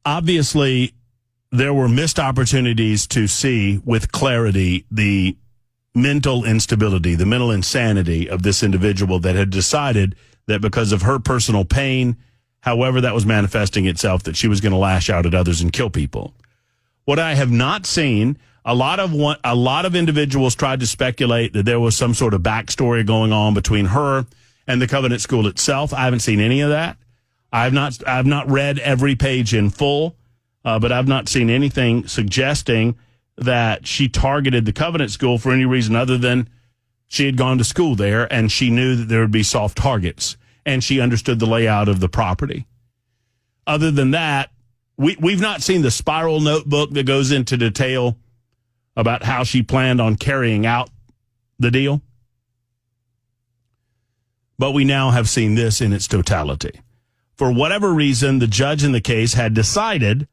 Obviously, there were missed opportunities to see with clarity the mental instability, the mental insanity of this individual that had decided that because of her personal pain, however that was manifesting itself, that she was going to lash out at others and kill people. What I have not seen, a lot of individuals tried to speculate that there was some sort of backstory going on between her and the Covenant School itself. I haven't seen any of that. I've not read every page in full, but I've not seen anything suggesting that she targeted the Covenant School for any reason other than she had gone to school there and she knew that there would be soft targets and she understood the layout of the property. Other than that, we've not seen the spiral notebook that goes into detail about how she planned on carrying out the deal. But we now have seen this in its totality. For whatever reason, the judge in the case had decided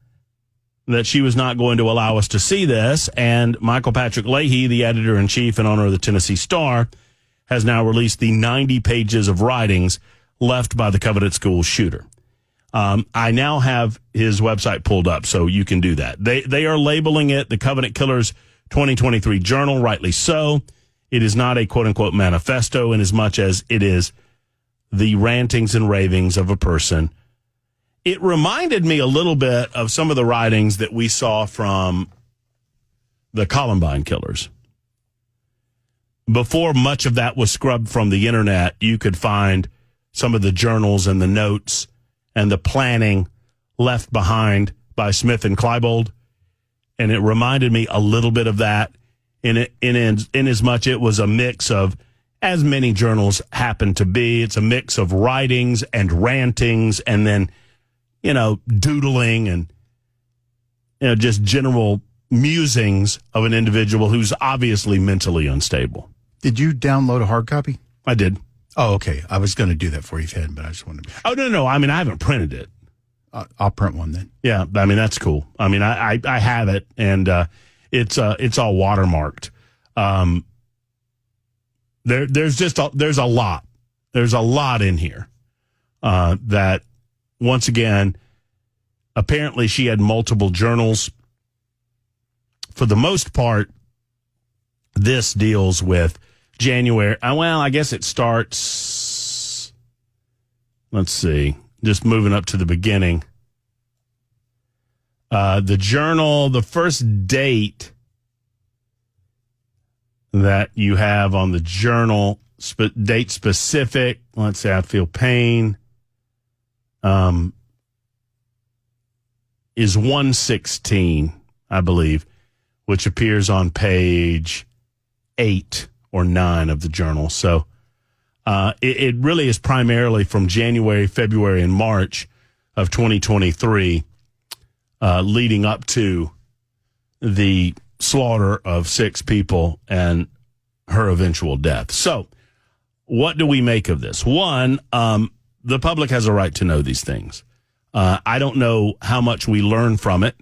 that she was not going to allow us to see this, and Michael Patrick Leahy, the editor-in-chief and owner of the Tennessee Star, has now released the 90 pages of writings left by the Covenant School shooter. I now have his website pulled up, so you can do that. They are labeling it the Covenant Killers 2023 Journal, rightly so. It is not a quote-unquote manifesto in as much as it is the rantings and ravings of a person. It reminded me a little bit of some of the writings that we saw from the Columbine killers. Before much of that was scrubbed from the internet, you could find some of the journals and the notes and the planning left behind by Smith and Klebold. And it reminded me a little bit of that in as much it was a mix of, as many journals happen to be, it's a mix of writings and rantings and then, doodling and, just general musings of an individual who's obviously mentally unstable. Did you download a hard copy? I did. Oh, okay. I was going to do that for you if you hadn't, but I just wanted to be sure. Oh, no. I mean, I haven't printed it. I'll print one then. Yeah, I mean, that's cool. I mean, I have it, and it's all watermarked. There's a lot. There's a lot in here that, once again, apparently she had multiple journals. For the most part, this deals with January. Well, I guess it starts, let's see, just moving up to the beginning. The journal, the first date that you have on the journal, date specific, let's say I feel pain, is 1/16, I believe, which appears on page 8 or 9 of the journal. So it really is primarily from January, February, and March of 2023, leading up to the slaughter of 6 people and her eventual death. So what do we make of this? One, the public has a right to know these things. I don't know how much we learn from it,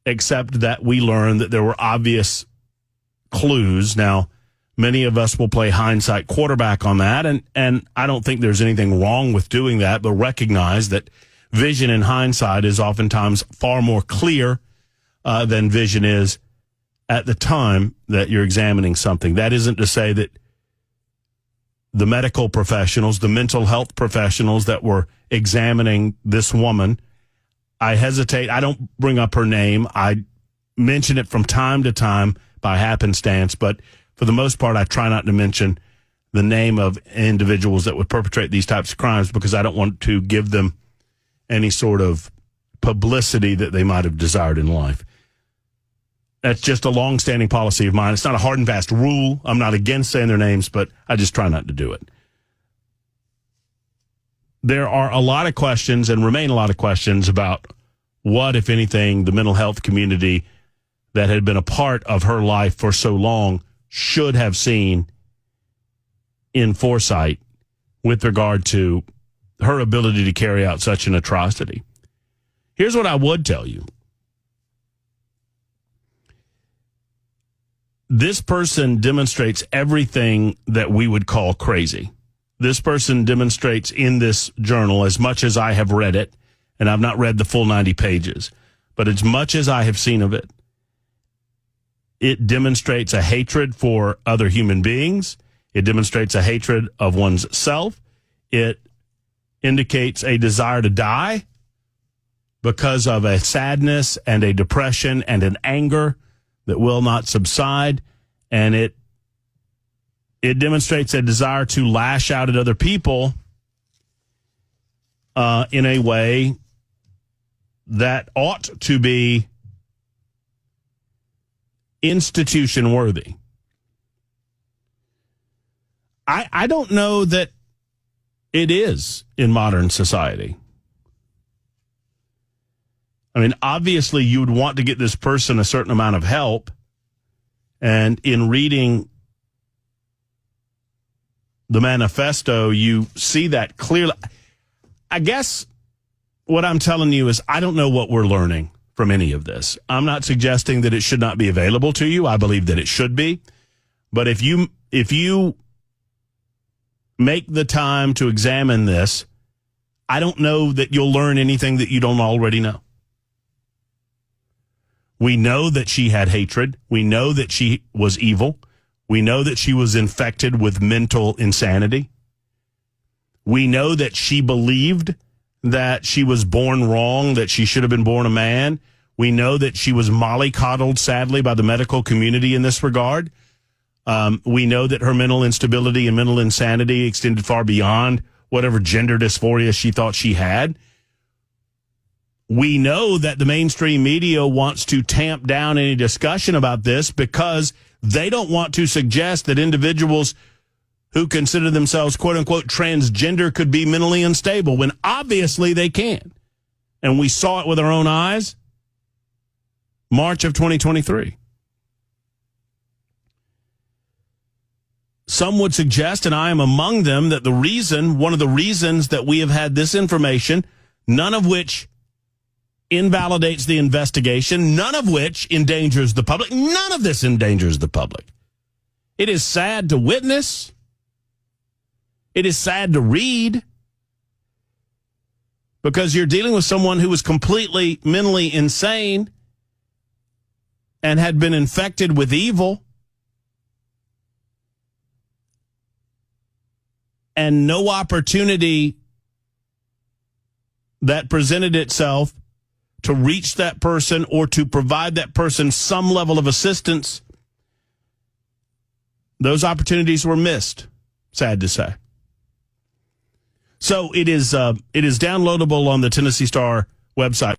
except that we learn that there were obvious clues. Now, many of us will play hindsight quarterback on that, and I don't think there's anything wrong with doing that, but recognize that vision in hindsight is oftentimes far more clear than vision is at the time that you're examining something. That isn't to say that the medical professionals, the mental health professionals that were examining this woman, I hesitate. I don't bring up her name. I mention it from time to time by happenstance, but for the most part, I try not to mention the name of individuals that would perpetrate these types of crimes because I don't want to give them any sort of publicity that they might have desired in life. That's just a long-standing policy of mine. It's not a hard and fast rule. I'm not against saying their names, but I just try not to do it. There are a lot of questions and remain a lot of questions about what, if anything, the mental health community that had been a part of her life for so long should have seen in foresight with regard to her ability to carry out such an atrocity. Here's what I would tell you. This person demonstrates everything that we would call crazy. This person demonstrates in this journal, as much as I have read it and I've not read the full 90 pages. But as much as I have seen of it, it demonstrates a hatred for other human beings. It demonstrates a hatred of one's self. It indicates a desire to die because of a sadness and a depression and an anger that will not subside. And it demonstrates a desire to lash out at other people in a way that ought to be institution worthy. I don't know that it is in modern society. I mean, obviously you would want to get this person a certain amount of help. And in reading the manifesto, you see that clearly. I guess what I'm telling you is I don't know what we're learning from any of this. I'm not suggesting that it should not be available to you. I believe that it should be. But if you make the time to examine this, I don't know that you'll learn anything that you don't already know. We know that she had hatred. We know that she was evil. We know that she was infected with mental insanity. We know that she believed that she was born wrong, that she should have been born a man. We know that she was mollycoddled, sadly, by the medical community in this regard. We know that her mental instability and mental insanity extended far beyond whatever gender dysphoria she thought she had. We know that the mainstream media wants to tamp down any discussion about this because they don't want to suggest that individuals who consider themselves, quote unquote, transgender could be mentally unstable when obviously they can. And we saw it with our own eyes. March of 2023. Some would suggest, and I am among them, that one of the reasons that we have had this information, none of which invalidates the investigation, none of which endangers the public, none of this endangers the public. It is sad to witness. It is sad to read because you're dealing with someone who was completely mentally insane and had been infected with evil, and no opportunity that presented itself to reach that person or to provide that person some level of assistance. Those opportunities were missed, sad to say. So it is downloadable on the Tennessee Star website.